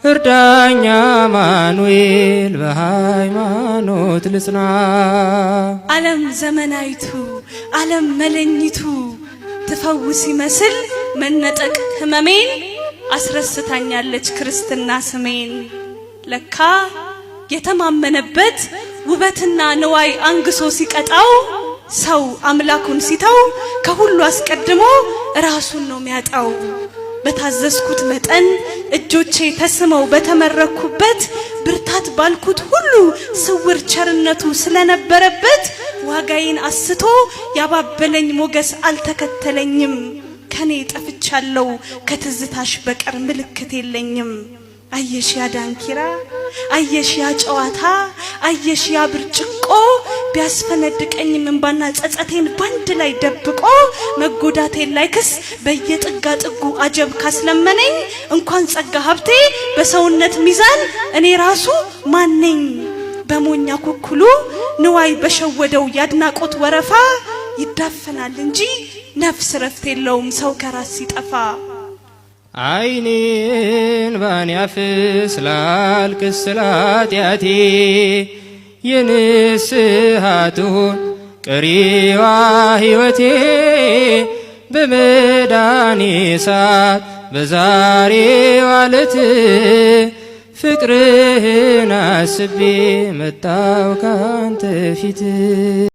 እርዳኛ አማኑኤል በሃይማኖት ልጽና። ዓለም ዘመናይቱ ዓለም መለኝቱ ትፈውስ ይመስል መነጠቅ ህመሜን አስረስታኛለች ክርስትና ስሜን። ለካ የተማመነበት ውበትና ንዋይ አንግሶ ሲቀጣው ሰው አምላኩን ሲተው ከሁሉ አስቀድሞ ራሱን ነው የሚያጣው። በታዘዝኩት መጠን እጆቼ ተስመው በተመረኩበት ብርታት ባልኩት ሁሉ ስውር ቸርነቱ ስለነበረበት ዋጋዬን አስቶ ያባበለኝ ሞገስ አልተከተለኝም። ከኔ ጠፍቻለሁ ከትዝታሽ በቀር ምልክት የለኝም። አየሽ ያ ዳንኪራ አየሽ ያ ጨዋታ አየሽ ያ ብርጭቆ ቢያስፈነድቀኝም እንባና ጸጸቴን ባንድ ላይ ደብቆ መጎዳቴን ላይክስ በየጥጋ ጥጉ አጀብ ካስለመነኝ እንኳን ጸጋ ሀብቴ በሰውነት ሚዛን እኔ ራሱ ማነኝ? በሞኛ ኩኩሉ ንዋይ በሸወደው ያድናቆት ወረፋ ይዳፈናል እንጂ ነፍስ ረፍት የለውም ሰው ከራስ ሲጠፋ። አይኔን ባን ያፍስ ላልቅስ ለኃጢአቴ የንስሐቱን ቀሪዋ ሕይወቴ በመዳኔ ሰዓት በዛሬዋ ዕለት ፍቅርህን አስቤ መጣው ካንተ ፊት።